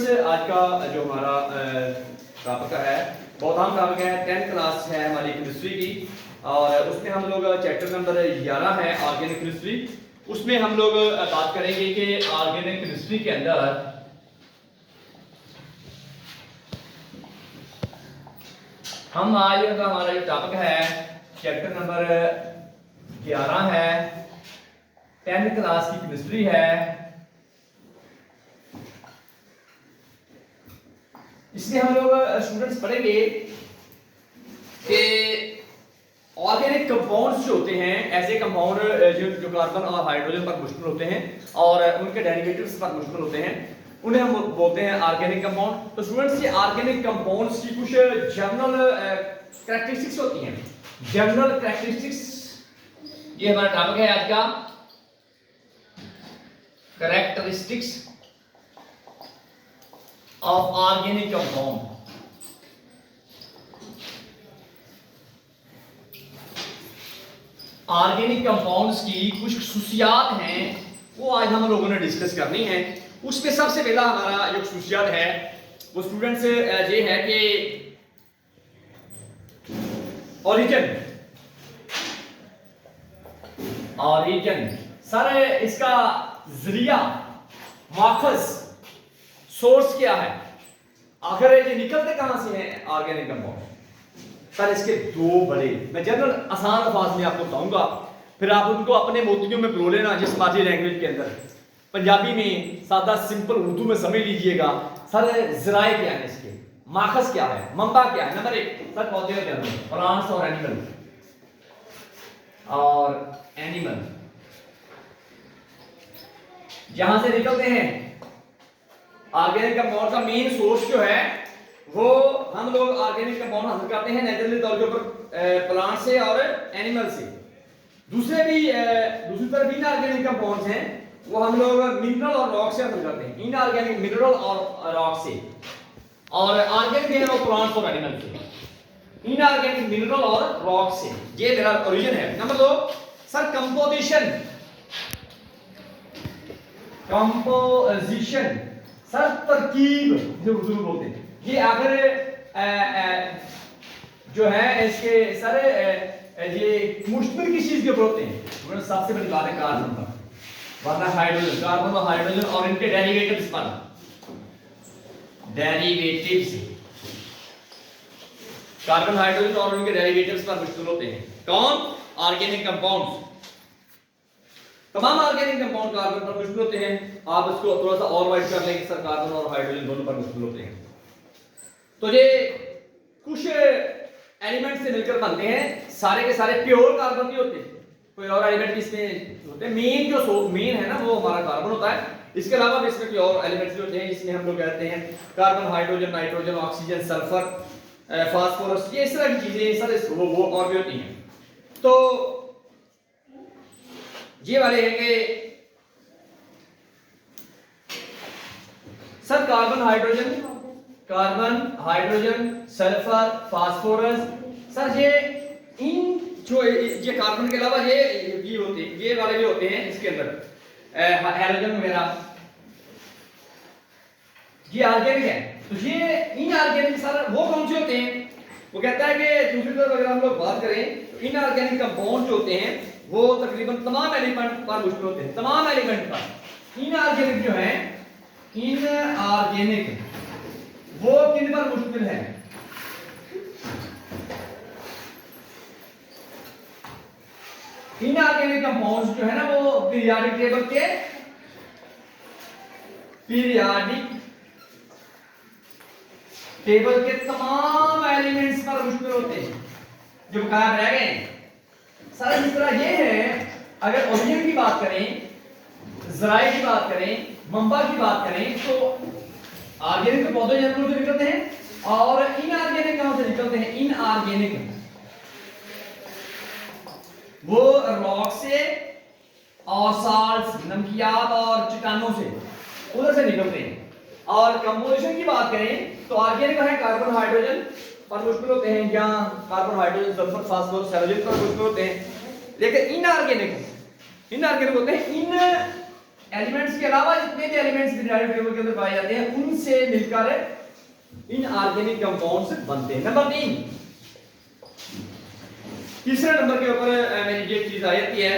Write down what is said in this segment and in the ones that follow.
Students, आज का जो हमारा टॉपिक है बहुत अहम टॉपिक है। 10th क्लास है हमारी केमिस्ट्री की, और उसमें हम लोग चैप्टर नंबर 11 है ऑर्गेनिक केमिस्ट्री। उसमें हम लोग बात करेंगे कि ऑर्गेनिक केमिस्ट्री के अंदर हम आज का हमारा जो टॉपिक है चैप्टर नंबर 11 है, 10th क्लास की केमिस्ट्री है। इसमें हम लोग स्टूडेंट्स पढ़ेंगे कि ऑर्गेनिक कंपाउंड्स जो होते हैं, ऐसे कंपाउंड जो कार्बन और हाइड्रोजन पर मुश्तमिल होते हैं और उनके डेरिवेटिव्स पर मुश्तमिल होते हैं, उन्हें हम बोलते हैं ऑर्गेनिक कंपाउंड। तो स्टूडेंट्स, ये ऑर्गेनिक कंपाउंड्स की कुछ जनरल कैरेक्टरिस्टिक्स होती हैं। जनरल कैरेक्टरिस्टिक्स, ये हमारा टॉपिक है आज का, characteristics of organic compound। Organic compounds की कुछ खुसूसियात हैं, वो आज हम लोगों ने डिस्कस करनी है। उसमें सबसे पहला हमारा जो खुसूसियात है वो स्टूडेंट्स ये है कि ओरिजिन। सर, इसका जरिया, माखज, सोर्स क्या है, आखिर ये निकलते कहां से हैं ऑर्गेनिक कंपाउंड। सर, इसके दो बड़े, मैं जनरल आसान अल्फाज में आपको बताऊंगा, फिर आप उनको अपने मोतियों में पिरो लेना जिस मर्जी लैंग्वेज के अंदर। पंजाबी में सादा सिंपल उर्दू में समझ लीजिएगा। सर, जराए क्या है इसके, माखज क्या है, मंबा क्या है। नंबर 1, सर पौधे के अंदर प्लांट्स और एनिमल जहां से निकलते हैं। ऑर्गेनिक कंपाउंड का मेन सोर्स जो है वो हम लोग ऑर्गेनिक कंपाउंड हासिल करते हैं नेचुरली तौर के ऊपर प्लांट से और एनिमल से। दूसरी तरफ इनऑर्गेनिक कंपाउंड्स हैं, वो हम लोग मिनरल और रॉक से हासिल करते हैं। इनऑर्गेनिक मिनरल और रॉक से, और ऑर्गेनिक है वो प्लांट्स और एनिमल से। इनऑर्गेनिक मिनरल और रॉक से, ये मेरा ओरिजिन है। Number 2, sir composition. सर तरकीब, जो उर्दू में बोलते हैं, ये आखिर जो है इसके सर ये मुश्तमिल किस चीज के ऊपर होते हैं। सबसे बड़ी बात है कार्बन पर, वरना हाइड्रोजन, कार्बन और हाइड्रोजन और इनके डेरिवेटिव्स पर। डेरिवेटिव्स, कार्बन, हाइड्रोजन और उनके डेरिवेटिव्स पर मुश्तमिल होते हैं। कौन? Organic compounds. तमाम ऑर्गेनिक कंपाउंड कार्बन पर मुश्तमिल होते हैं। आप इसको थोड़ा सा और वाइड कर लेंगे, सर कार्बन और हाइड्रोजन दोनों पर मुश्तमिल होते हैं। तो ये कुछ एलिमेंट से मिलकर बनते हैं, सारे के सारे प्योर कार्बन नहीं होते, कोई और एलिमेंट भी इसमें होते हैं। मेन है ना, वो हमारा कार्बन होता है। इसके अलावा भी इसमें कोई और एलिमेंट्स भी होते हैं, जिसमें हम लोग कहते हैं carbon, hydrogen, nitrogen, oxygen, sulphur, phosphorus, ये इस तरह की चीजें सर वो और भी होती हैं। तो ये वाले हैं कि sir carbon, hydrogen, sulphur, phosphorus. Sir ये इन जो ये कार्बन के अलावा ये होते हैं, ये वाले भी होते हैं इसके अंदर, हैलोजन वगैरह, ये ऑर्गेनिक है। तो ये इनऑर्गेनिक सर वो कौन से होते हैं? वो कहता है कि दूसरी तरफ अगर हम लोग बात करें तो इनऑर्गेनिक कंपाउंड जो होते हैं वो तकरीबन तमाम एलिमेंट पर मुश्तमिल होते हैं। तमाम एलिमेंट पर। इनऑर्गेनिक जो है, इनऑर्गेनिक वो किन पर मुश्तमिल है? इनऑर्गेनिक कंपाउंड्स जो है ना, वो पीरियोडिक टेबल के तमाम एलिमेंट्स पर मुश्तमिल होते हैं जो बकाया रह गए। सर इस तरह ये है, अगर ओरिजिन की बात करें, जराए की बात करें, मंबा की बात करें, तो ऑर्गेनिक तो पौधे जानवरों से निकलते हैं, और इनऑर्गेनिक कहां से निकलते हैं? इनऑर्गेनिक वो रॉक से और साल्ट्स, नमकियात और चट्टानों से, उधर से निकलते हैं। और कंपोजिशन की बात करें तो ऑर्गेनिक है कार्बन, हाइड्रोजन पर मुश्तमिल होते हैं, जहां carbon, hydrogen, sulphur, phosphorus, halogen पर मुश्तमिल होते हैं। लेकिन इनऑर्गेनिक होते हैं इन एलिमेंट्स के अलावा जितने भी एलिमेंट्स पीरियोडिक टेबल के अंदर पाए जाते हैं उनसे मिलकर इनऑर्गेनिक कंपाउंड्स बनते हैं। नंबर 3, तीसरे नंबर के ऊपर मेरी ये चीज आ जाती है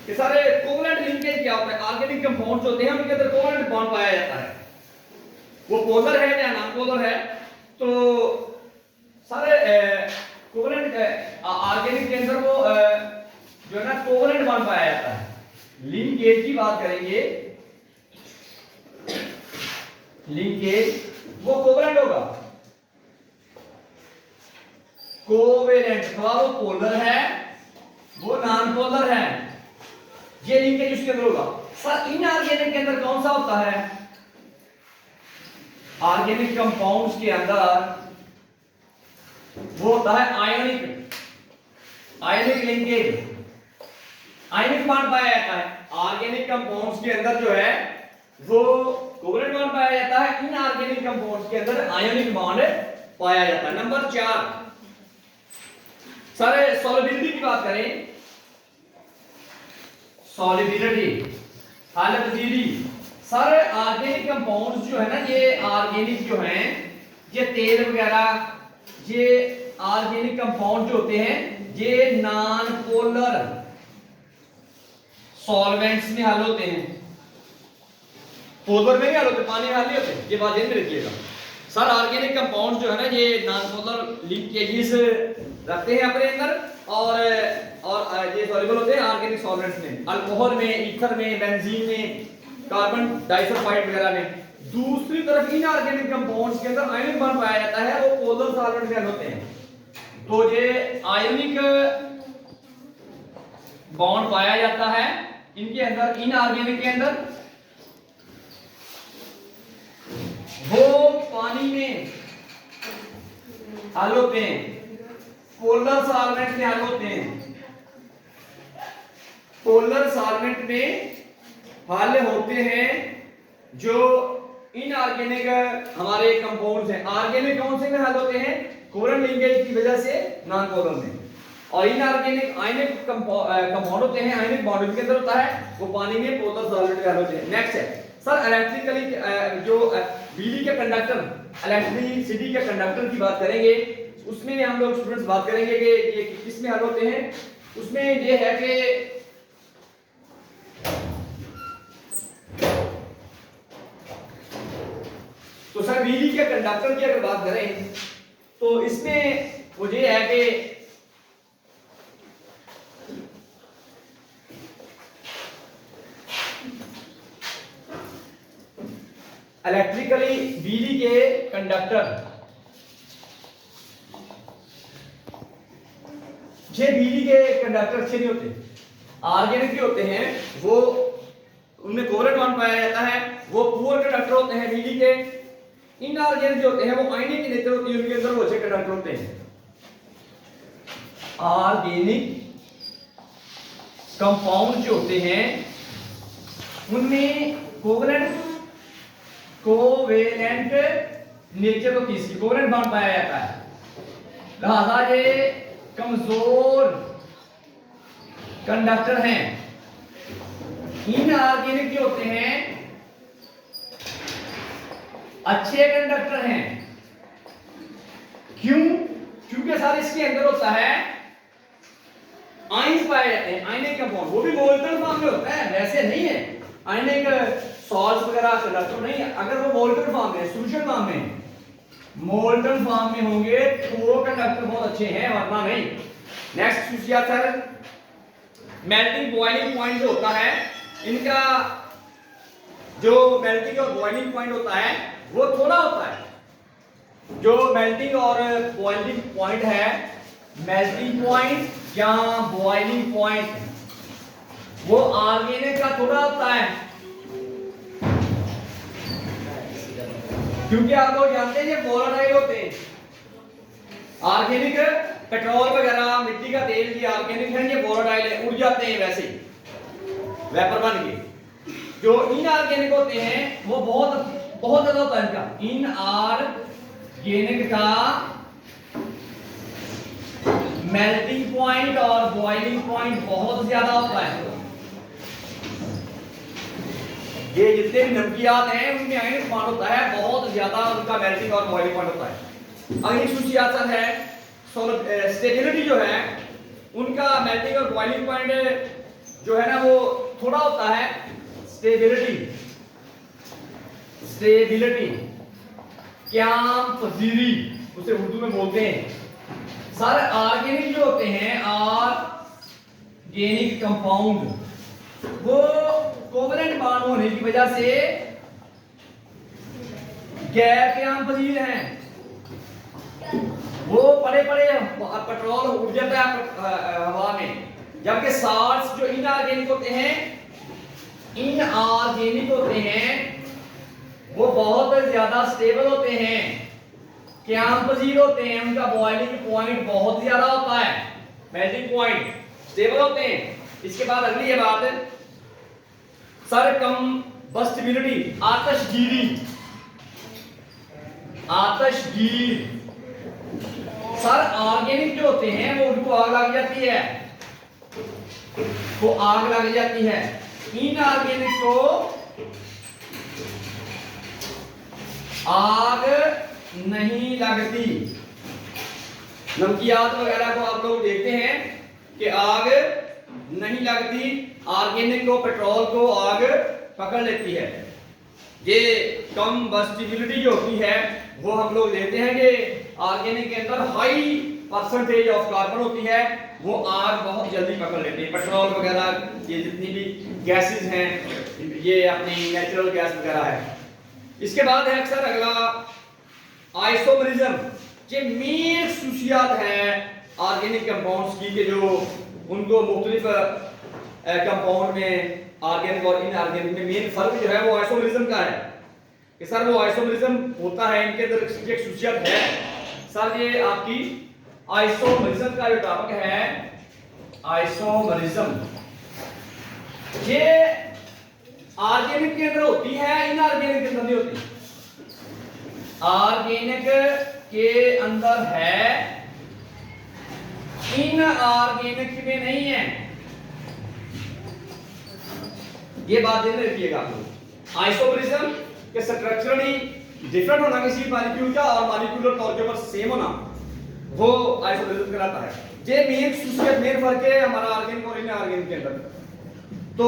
कि सारे कोवलेंट लिंकेज क्या होता है। ऑर्गेनिक कंपाउंड्स होते हैं उनके अंदर कोवलेंट बॉन्ड पाया जाता है, वो पोलर है या नॉन पोलर है। तो सारे कोवलेंट ऑर्गेनिक के अंदर वो जो है ना कोवलेंट बॉन्ड पाया जाता है। लिंकेज की बात करेंगे, लिंकेज वो कोवलेंट होगा, कोवेलेंट, वो पोलर है वो नॉन पोलर है, ये लिंकेज उसके अंदर होगा। सर इनऑर्गेनिक के अंदर कौन सा होता है? ऑर्गेनिक कंपाउंड्स के अंदर वो होता है आयनिक, आयनिक लिंकेज, आयनिक बॉन्ड पाया जाता है। ऑर्गेनिक कंपाउंड्स के अंदर जो है वो कोवलेंट बॉन्ड पाया जाता है, इनऑर्गेनिक कंपाउंड्स के अंदर आयनिक बॉन्ड पाया जाता है। नंबर 4, सारे सॉल्युबिलिटी की बात करें, सॉल्युबिलिटी, हालतदीदी, सारे ऑर्गेनिक कंपाउंड्स जो है ना, ये ऑर्गेनिक जो हैं, ये तेल वगैरह, ये ऑर्गेनिक कंपाउंड जो होते हैं ये नॉन पोलर सॉल्वेंट्स में हल होते हैं, पोलर में नहीं हल होते, पानी में हल नहीं होते, ये बात ध्यान में रखिएगा। सर ऑर्गेनिक कंपाउंड जो है ना ये नॉन पोलर लिंकेजेस रखते हैं अपने अंदर और ये सॉल्युबल होते हैं ऑर्गेनिक सॉल्वेंट्स में, अल्कोहल में, ईथर में, बेंजीन में, कार्बन डाइसल्फाइड वगैरह में। दूसरी तरफ इनऑर्गेनिक कंपाउंड्स के अंदर आयनिक बॉन्ड पाया जाता है, वो पोलर सॉल्वेंट में होते हैं। तो ये आयनिक बॉन्ड पाया जाता है इनके अंदर, इनऑर्गेनिक के अंदर, वो पानी में हल होते हैं, पोलर सॉल्वेंट में हल होते हैं, पोलर सॉल्वेंट में हल होते हैं जो इनऑर्गेनिक हमारे कंपाउंड्स हैं। ऑर्गेनिक कौन से में हल होते हैं? कोवलेंट लिंकेज की वजह से नॉन पोलर में। और इनऑर्गेनिक आयनिक कंपाउंड होते हैं, आयनिक बॉन्ड के अंदर होता है, वो पानी में पोलर सॉल्वेंट में हल होते हैं। नेक्स्ट है सर इलेक्ट्रिकली जो बिजली के कंडक्टर, इलेक्ट्रिसिटी के कंडक्टर की बात करेंगे, उसमें हम लोग स्टूडेंट्स बात करेंगे कि ये किस में हल होते हैं। उसमें ये है कि तो सर बिजली के कंडक्टर की अगर बात करें तो इसमें वो ये है कि इलेक्ट्रिकली बिजली के कंडक्टर, ये बिजली के कंडक्टर अच्छे नहीं होते, ऑर्गेनिक के होते हैं, वो उनमें कोवलेंट बॉन्ड पाया जाता है, वो पुअर कंडक्टर होते हैं बिजली के। इनऑर्गेनिक जो होते हैं वो आयनिक की नेचर होती है, उनके अंदर वो अच्छे कंडक्टर होते हैं। ऑर्गेनिक कंपाउंड जो होते हैं उनमें कोवलेंट नेचर को किसकी कोवलेंट बॉन्ड पाया जाता है, लिहाजा ये कमजोर कंडक्टर हैं। इनऑर्गेनिक जो होते हैं अच्छे कंडक्टर हैं। क्यों? क्योंकि सारे इसके अंदर होता है आयंस पाए जाते हैं, आयनिक कंपाउंड, वो भी मोलिकुलर फॉर्म में होता है, वैसे नहीं है आयनिक सॉल्ट्स वगैरह कंडक्टर नहीं है। अगर वो मोलिकुलर फॉर्म में, सॉल्यूशन फॉर्म में, मोल्टन फॉर्म में होंगे तो वो कंडक्टर बहुत अच्छे हैं, वरना नहीं। नेक्स्ट पूछिए सर, मेल्टिंग बॉइलिंग पॉइंट जो होता है इनका, जो मेल्टिंग और बॉइलिंग पॉइंट होता है वो थोड़ा होता है। जो मेल्टिंग और बॉइलिंग पॉइंट है, मेल्टिंग पॉइंट या बॉइलिंग पॉइंट, वो ऑर्गेनिक का थोड़ा होता है, क्योंकि आप लोग जानते हैं ये वोलेटाइल होते हैं। ऑर्गेनिक पेट्रोल वगैरह, मिट्टी का तेल, ये ऑर्गेनिक है, ये वोलेटाइल है, उड़ जाते हैं वैसे वेपर बन के। जो इनऑर्गेनिक होते हैं वो बहुत ज्यादा होता है इनका, इनऑर्गेनिक का मेल्टिंग पॉइंट और बॉइलिंग पॉइंट बहुत ज्यादा होता है। ये जितने भी नमकियात हैं उनमें आयनिक बॉन्ड होता है बहुत ज्यादा, उनका मेल्टिंग और बॉइलिंग पॉइंट होता है। अगली खासियत सर है स्टेबिलिटी जो है उनका मेल्टिंग और बॉइलिंग पॉइंट जो है ना वो थोड़ा होता है। स्टेबिलिटी क्या पजीरी उसे उर्दू में बोलते हैं। सर ऑर्गेनिक जो होते हैं ऑर्गेनिक कंपाउंड वो कोवलेंट बॉन्ड होने की वजह से गैर क्याम पजीर हैं। वो पड़े पड़े पेट्रोल उड़ जाता है हवा में, जबकि साल्ट्स जो इनऑर्गेनिक होते हैं वो बहुत ज्यादा स्टेबल होते हैं, क्याम पजीर होते हैं, उनका बॉइलिंग पॉइंट बहुत ज्यादा होता है, मेल्टिंग पॉइंट स्टेबल होते हैं। इसके बाद अगली ये बात है सर कंबस्टिबिलिटी, आतशगीर। सर ऑर्गेनिक जो होते हैं वो उनको आग लग जाती है, इनऑर्गेनिक को आग नहीं लगती। नमकियात वगैरह को आप लोग देखते हैं कि आग नहीं लगती, ऑर्गेनिक को पेट्रोल को आग पकड़ लेती है। ये कंबस्टिबिलिटी जो होती है वो हम लोग देखते हैं कि ऑर्गेनिक के अंदर हाई परसेंटेज ऑफ कार्बन होती है, वो आग बहुत जल्दी पकड़ लेती है। पेट्रोल वगैरह ये जितनी भी गैसेस हैं ये अपनी नेचुरल गैस वगैरह है। इसके बाद है अक्सर अगला आइसोमरिज्म। ये मेन खासियत है ऑर्गेनिक कंपाउंड्स की कि जो उनको मुख्तलिफ कंपाउंड में ऑर्गेनिक और इनऑर्गेनिक में मेन फर्क जो है वो आइसोमरिज्म का है कि सर वो आइसोमरिज्म होता है, इनके अंदर एक खासियत है। सर ये आपकी आइसोमरिज्म का जो टॉपिक है आइसोमरिज्म, ये ऑर्गेनिक के अंदर होती है, इनऑर्गेनिक के अंदर नहीं होती। ऑर्गेनिक के अंदर है, इनऑर्गेनिक में नहीं है। ये बात ध्यान रखिएगा आप लोग। आइसोमरिज्म के स्ट्रक्चरली डिफरेंट होना किसी मॉलिक्यूल का और मॉलिक्यूलर तौर के ऊपर सेम होना वो आइसोमरिज्म कहलाता है। ये मेन फर्क है हमारा ऑर्गेनिक और इनऑर्गेनिक के अंदर। तो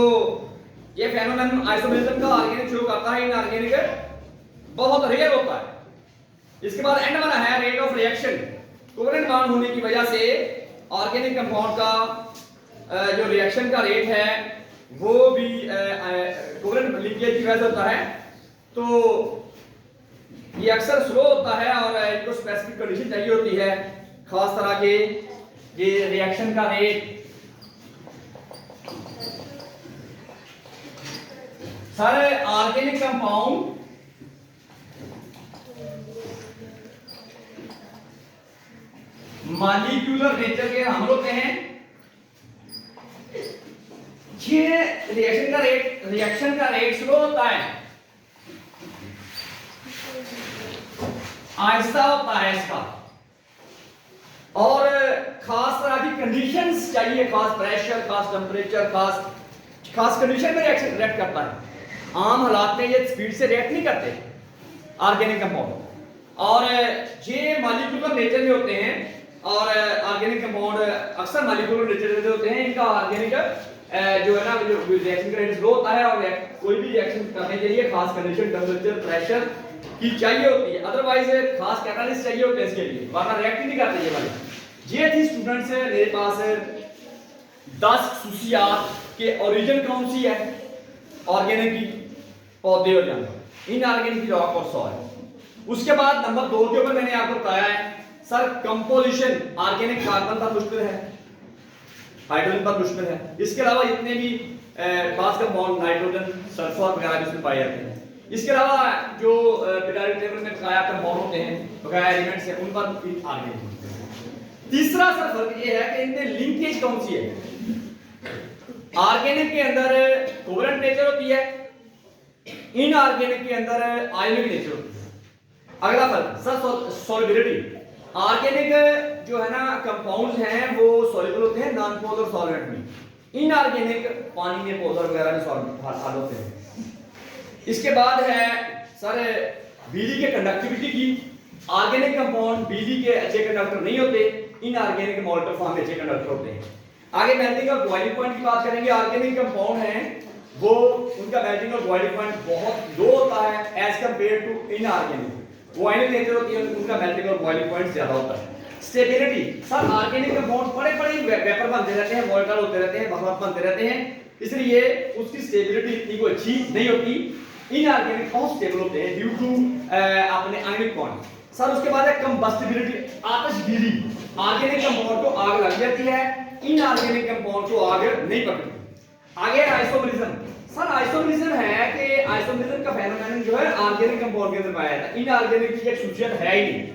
ये फेनोमेनन आइसोमरिज्म का ऑर्गेनिक शो करता है, इनऑर्गेनिक बहुत रेयर होता है। इसके बाद एंड वाला है rate of reaction. Covalent bond होने की वजह से ऑर्गेनिक कंपाउंड का जो रिएक्शन का रेट है वो भी कोवलेंट लिंकेज की वजह से होता है। तो ये अक्सर स्लो होता है और इनको स्पेसिफिक कंडीशन चाहिए होती है खास तरह के ये रिएक्शन का रेट। सारे ऑर्गेनिक कंपाउंड मॉलिक्यूलर नेचर के हम होते हैं। ये रिएक्शन का रेट स्लो होता है, आहिस्ता होता है इसका, और खास तरह की कंडीशंस चाहिए, खास प्रेशर, खास टेम्परेचर, खास कंडीशन में रिएक्ट करता है। आम हालात में ये स्पीड से रिएक्ट नहीं करते ऑर्गेनिक कंपाउंड। और ये मॉलिक्यूलर नेचर में होते हैं और ऑर्गेनिक कंपाउंड अक्सर मॉलिक्यूलर नेचर में होते हैं। इनका ऑर्गेनिक जो है ना जो रिएक्शन का रेट स्लो होता है और कोई भी रिएक्शन करने के लिए खास कंडीशन, टेम्परेचर, प्रेशर की चाहिए होती है, अदरवाइज खास कैटालिस्ट चाहिए होते हैं इसके लिए, वरना रिएक्ट नहीं करते ये वाले। ये थी स्टूडेंट्स मेरे पास 10 खासियत के ओरिजिन कौन सी है ऑर्गेनिक की, पौधे और जानवर, इनऑर्गेनिक की रॉक और सॉइल। उसके बाद नंबर 2 के ऊपर मैंने आपको बताया है सर कंपोजिशन, ऑर्गेनिक कार्बन पर मुश्किल है, हाइड्रोजन पर मुश्किल है। इसके अलावा जितने भी खास कंपाउंड नाइट्रोजन, सल्फर वगैरह इसमें पाए जाते हैं। इसके अलावा जो पीरियोडिक टेबल में बकाया कंपाउंड होते हैं, बकाया एलिमेंट्स हैं, उन पर भी ऑर्गेनिक होते हैं। तीसरा सर फर्क ये है कि इनमें लिंकेज कौन सी है। ऑर्गेनिक के अंदर कोवलेंट नेचर होती है, इनऑर्गेनिक के अंदर आयनिक नेचर होती है। अगला फर्क सर सॉल्युबिलिटी। ऑर्गेनिक जो है ना कंपाउंड्स हैं वो सॉल्युबल होते हैं नॉन पोलर सॉल्वेंट में, इनऑर्गेनिक पानी में पोलर वगैरह में सॉल्व होते हैं। इसके बाद है सर बिजली के कंडक्टिविटी की। ऑर्गेनिक कंपाउंड बिजली के अच्छे कंडक्टर नहीं होते, इनऑर्गेनिक मोलेकुलर फॉर्म में अच्छे कंडक्टर होते हैं। आगे मेल्टिंग और बॉइलिंग पॉइंट की बात करेंगे। ऑर्गेनिक कंपाउंड है वो उनका मेल्टिंग और बॉइलिंग पॉइंट बहुत लो होता है एज कंपेयर टू इनऑर्गेनिक। वो आयनिक नेचर होती है, उनका मेल्टिंग और बॉइलिंग पॉइंट ज्यादा होता है। स्टेबिलिटी सर ऑर्गेनिक कंपाउंड बड़े-बड़े वेपर बनते रहते हैं, वोलेटाइल होते रहते हैं, बफर बनते रहते हैं, इसलिए उसकी स्टेबिलिटी इतनी कोई अच्छी नहीं होती। इनऑर्गेनिक बहुत स्टेबल होते हैं ड्यू टू अपने आयनिक बॉन्ड। सर उसके बाद है कंबस्टिबिलिटी, आतिशगीरी। ऑर्गेनिक कंपाउंड को आग लग जाती है, इनऑर्गेनिक कंपाउंड को आग नहीं पकड़ती। आगे आइसोमरिज्म। सर आइसोमरिज्म है कि आइसोमरिज्म का फेनोमेनन जो है ऑर्गेनिक कंपाउंड के अंदर पाया जाता है, इनऑर्गेनिक की एक खासियत है ही नहीं,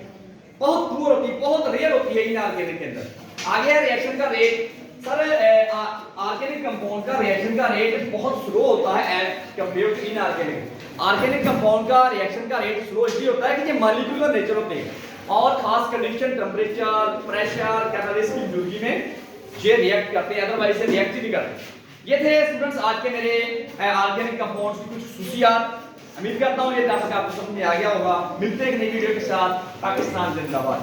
बहुत पुअर होती है, बहुत रेयर होती है इनऑर्गेनिक के अंदर। आगे है रिएक्शन का रेट। सर ऑर्गेनिक कंपाउंड का रिएक्शन का रेट बहुत स्लो होता है as compare to inorganic. Organic compound का रिएक्शन का रेट स्लो इसलिए होता है कि ये मॉलिक्यूलर नेचर होते हैं और खास कंडीशन टेंपरेचर, प्रेशर, कैटालिस्ट की मौजूदगी में ये रिएक्ट करते हैं, अदरवाइज से रिएक्ट ही नहीं करते। ये थे स्टूडेंट्स आज के मेरे ऑर्गेनिक कंपाउंड्स की कुछ खुशियात। उम्मीद करता हूँ ये टॉपिक आपको समझ में आ गया होगा। मिलते हैं एक नई वीडियो के साथ। पाकिस्तान जिंदाबाद।